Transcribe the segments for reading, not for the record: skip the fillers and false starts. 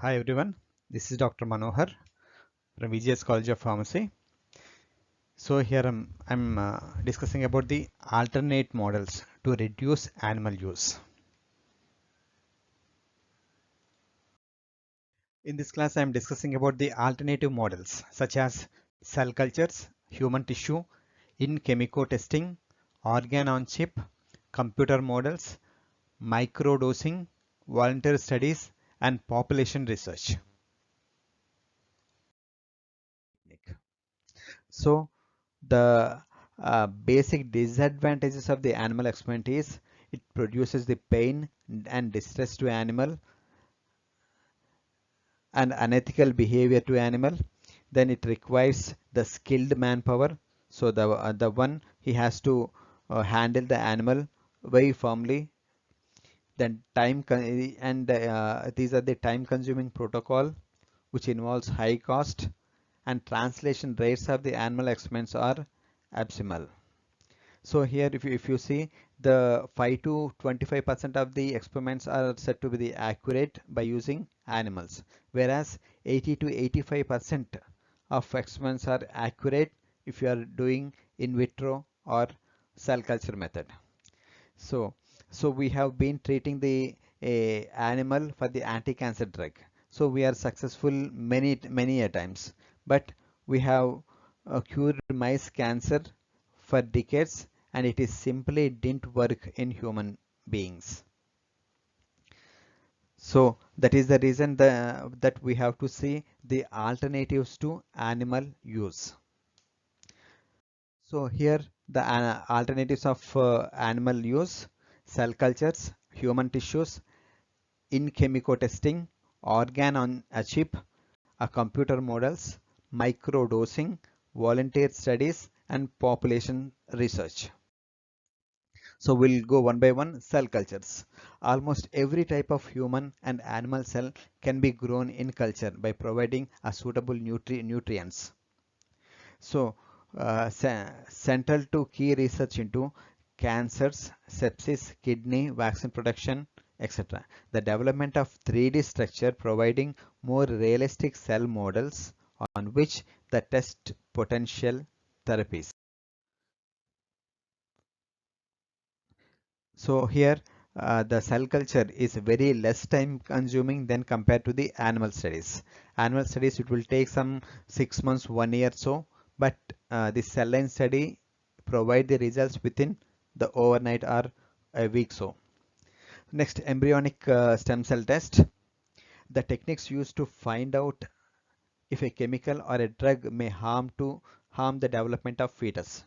Hi everyone, this is Dr. Manohar from VGS College of Pharmacy. So here I'm discussing about the alternate models to reduce animal use. In this class I'm discussing about the alternative models such as cell cultures, human tissue, in chemico testing, organ on chip, computer models, microdosing, volunteer studies and population research. So the basic disadvantages of the animal experiment is it produces the pain and distress to animal and unethical behavior to animal. Then it requires the skilled manpower. So the one he has to handle the animal very firmly. Then these are the time consuming protocol which involves high cost, and translation rates of the animal experiments are abysmal. So here if you see, the 5 to 25% of the experiments are said to be the accurate by using animals, whereas 80 to 85% of experiments are accurate if you are doing in vitro or cell culture method. So so we have been treating the animal for the anti-cancer drug. So we are successful many a times, but we have cured mice cancer for decades, and it is simply didn't work in human beings. So that is the reason that we have to see the alternatives to animal use. So here the alternatives of animal use: cell cultures, human tissues, in chemico testing, organ on a chip, a computer models, microdosing, volunteer studies, and population research. So we'll go one by one. Cell cultures. Almost every type of human and animal cell can be grown in culture by providing a suitable nutrients. So central to key research into cancers, sepsis, kidney, vaccine production, etc. The development of 3D structure providing more realistic cell models on which the test potential therapies. So here the cell culture is very less time consuming than compared to the animal studies. Animal studies it will take some 6 months, 1 year so, but the cell line study provide the results within the overnight or a week so. Next, embryonic stem cell test. The techniques used to find out if a chemical or a drug may harm the development of fetus.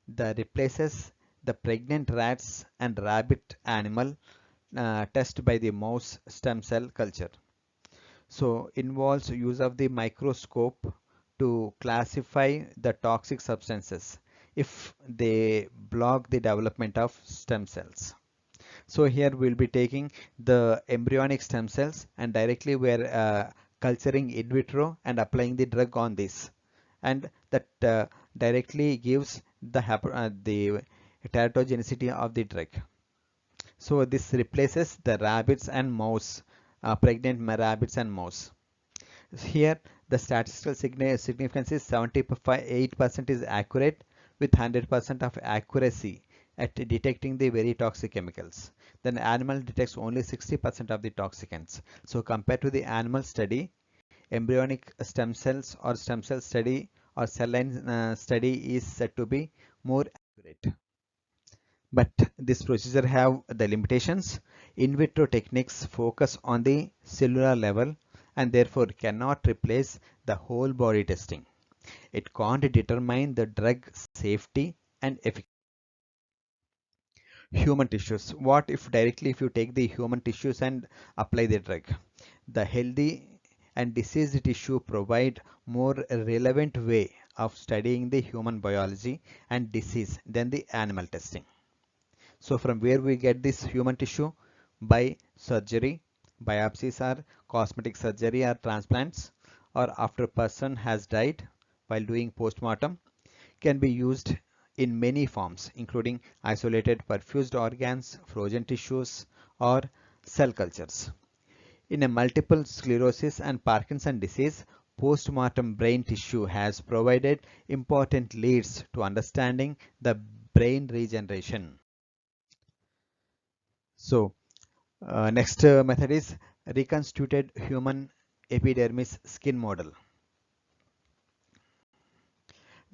The replaces the pregnant rats and rabbit animal test by the mouse stem cell culture. So involves use of the microscope to classify the toxic substances if they block the development of stem cells. So here we'll be taking the embryonic stem cells and directly we're culturing in vitro and applying the drug on this, and that directly gives the teratogenicity of the drug. So this replaces the rabbits and mouse, pregnant rabbits and mouse. Here the statistical significance is 78% is accurate with 100% of accuracy at detecting the very toxic chemicals. Then animal detects only 60% of the toxicants. So compared to the animal study, embryonic stem cells or stem cell study or cell line study is said to be more accurate. But this procedure have the limitations. In vitro techniques focus on the cellular level and therefore cannot replace the whole body testing. It can't determine the drug safety and efficacy. Human tissues. What if directly if you take the human tissues and apply the drug? The healthy and diseased tissue provide more relevant way of studying the human biology and disease than the animal testing. So from where we get this human tissue? By surgery, biopsies or cosmetic surgery or transplants, or after a person has died while doing postmortem, can be used in many forms including isolated perfused organs, frozen tissues or cell cultures. In a multiple sclerosis and Parkinson disease, post-mortem brain tissue has provided important leads to understanding the brain regeneration. So, next method is reconstituted human epidermis skin model.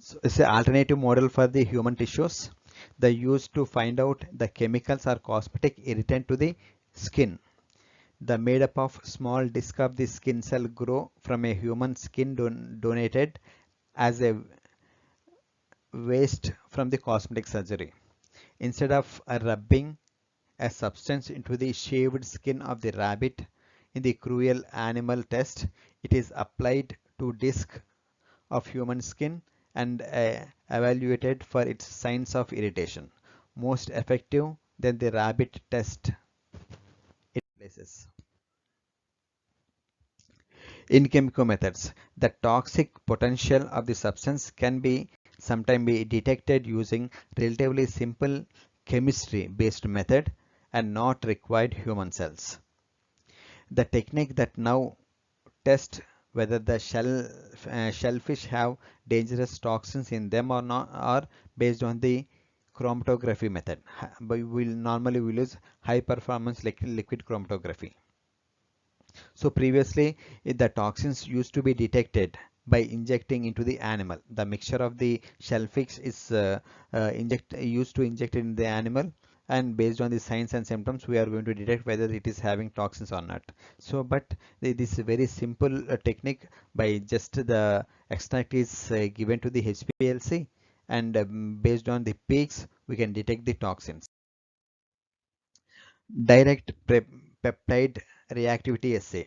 So, it's an alternative model for the human tissues. They used to find out the chemicals or cosmetic irritant to the skin. The made up of small disc of the skin cell grow from a human skin donated as a waste from the cosmetic surgery. Instead of rubbing a substance into the shaved skin of the rabbit in the cruel animal test, it is applied to disc of human skin and evaluated for its signs of irritation. Most effective than the rabbit test it places. In chemical methods, the toxic potential of the substance can be sometimes be detected using relatively simple chemistry based method and not required human cells. The technique that now test whether the shellfish have dangerous toxins in them or not are based on the chromatography method. But we will normally use high performance liquid chromatography. So previously, the toxins used to be detected by injecting into the animal. The mixture of the shellfish is used to inject in the animal, and based on the signs and symptoms, we are going to detect whether it is having toxins or not. So, but this very simple technique by just the extract is given to the HPLC, and based on the peaks, we can detect the toxins. Direct peptide reactivity assay.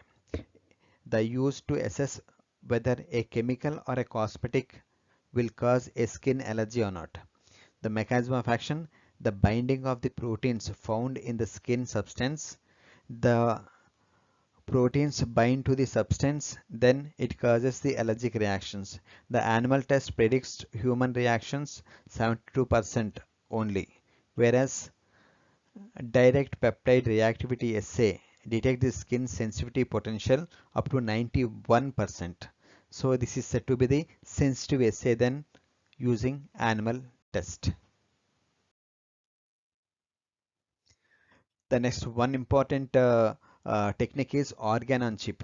The use to assess whether a chemical or a cosmetic will cause a skin allergy or not. The mechanism of action, the binding of the proteins found in the skin substance. The proteins bind to the substance, then it causes the allergic reactions. The animal test predicts human reactions 72% only, whereas direct peptide reactivity assay detect the skin sensitivity potential up to 91%. So this is said to be the sensitive assay than using animal test. The next one important technique is organ on chip.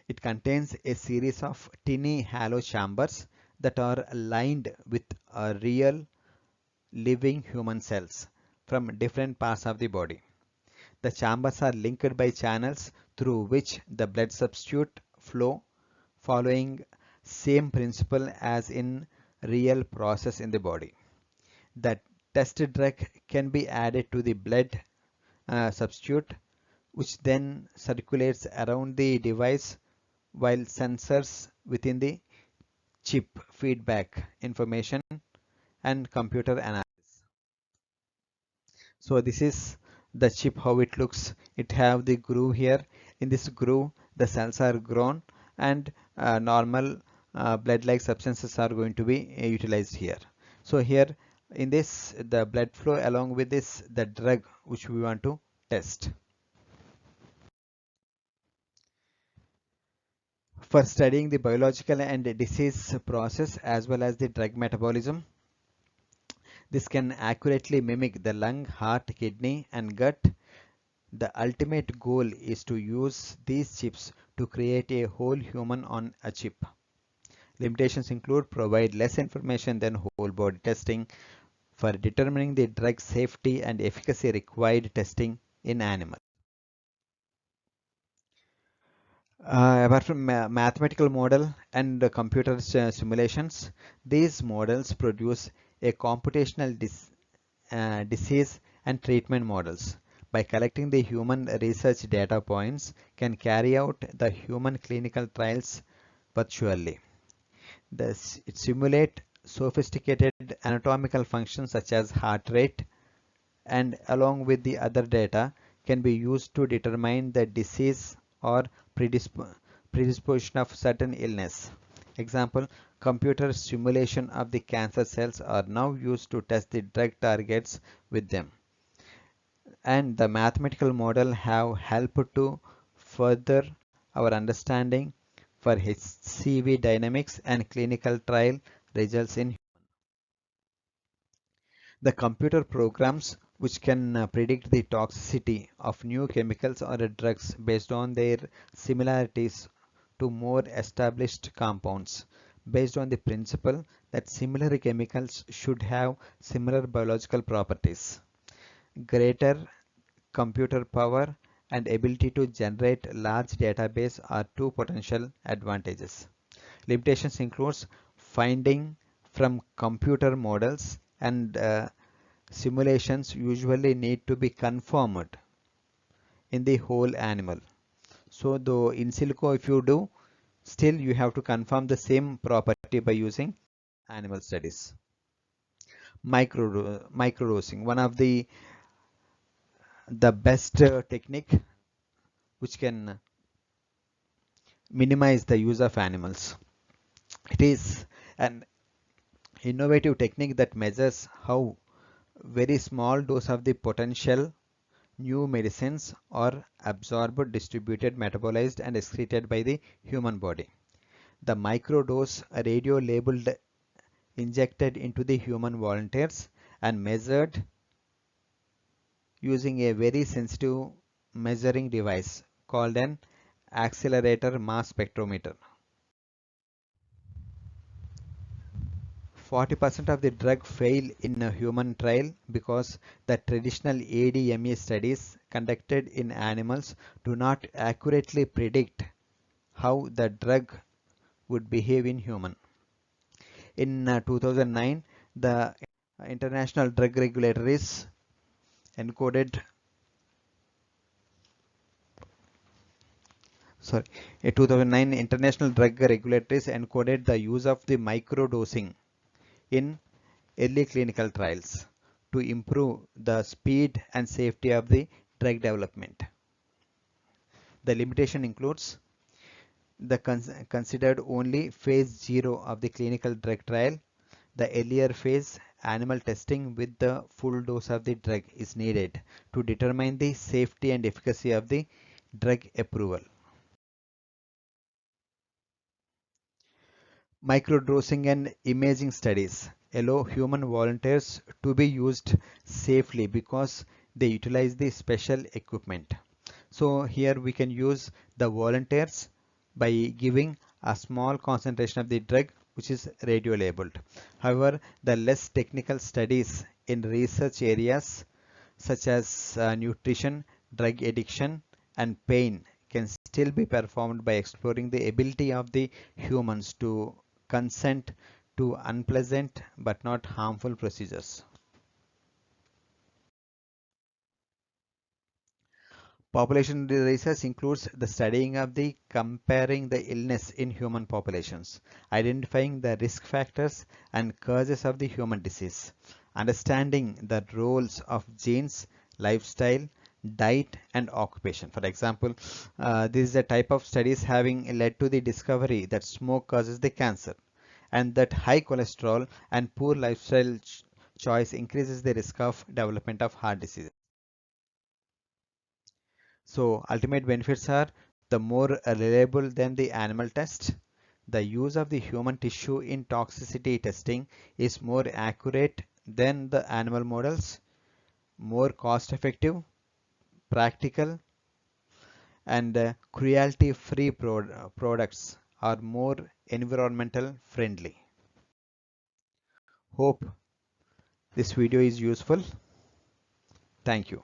It contains a series of tiny hollow chambers that are lined with real living human cells from different parts of the body. The chambers are linked by channels through which the blood substitute flow following same principle as in real process in the body. The test drug can be added to the blood substitute which then circulates around the device while sensors within the chip feedback information and computer analysis. So this is the chip how it looks. It have the groove here. In this groove the cells are grown and normal blood-like substances are going to be utilized here. So here in this the blood flow along with this the drug which we want to test. For studying the biological and disease process as well as the drug metabolism, this can accurately mimic the lung, heart, kidney and gut. The ultimate goal is to use these chips to create a whole human on a chip. Limitations include provide less information than whole body testing for determining the drug safety and efficacy required testing in animals. Apart from mathematical model and computer simulations, these models produce a computational disease and treatment models. By collecting the human research data points, can carry out the human clinical trials virtually. It simulate sophisticated anatomical functions such as heart rate and along with the other data can be used to determine the disease or predisposition of certain illness. Example, computer simulation of the cancer cells are now used to test the drug targets with them. And the mathematical model have helped to further our understanding for HCV dynamics and clinical trial results in the computer programs which can predict the toxicity of new chemicals or drugs based on their similarities to more established compounds, based on the principle that similar chemicals should have similar biological properties. Greater computer power and ability to generate large database are two potential advantages. Limitations includes finding from computer models and simulations usually need to be confirmed in the whole animal. So though in silico if you do, still you have to confirm the same property by using animal studies. Microdosing, one of the best technique which can minimize the use of animals. It is an innovative technique that measures how very small dose of the potential new medicines are absorbed, distributed, metabolized, and excreted by the human body. The microdose radio labeled injected into the human volunteers and measured using a very sensitive measuring device called an accelerator mass spectrometer. 40% of the drug fail in a human trial because the traditional ADME studies conducted in animals do not accurately predict how the drug would behave in human. In 2009, the International Drug Regulators encoded sorry, in 2009 International Drug Regulators encoded the use of the microdosing in early clinical trials to improve the speed and safety of the drug development. The limitation includes the considered only phase 0 of the clinical drug trial. The earlier phase animal testing with the full dose of the drug is needed to determine the safety and efficacy of the drug approval. Microdosing and imaging studies allow human volunteers to be used safely because they utilize the special equipment. So here we can use the volunteers by giving a small concentration of the drug which is radio labeled. However, the less technical studies in research areas such as nutrition, drug addiction, and pain can still be performed by exploring the ability of the humans to consent to unpleasant but not harmful procedures. Population research includes the studying of the comparing the illness in human populations, identifying the risk factors and causes of the human disease, understanding the roles of genes, lifestyle, diet and occupation. For example, this is a type of studies having led to the discovery that smoke causes the cancer and that high cholesterol and poor lifestyle choice increases the risk of development of heart disease. So ultimate benefits are the more reliable than the animal test. The use of the human tissue in toxicity testing is more accurate than the animal models, more cost effective, practical, and cruelty-free products are more environmental friendly. Hope this video is useful. Thank you.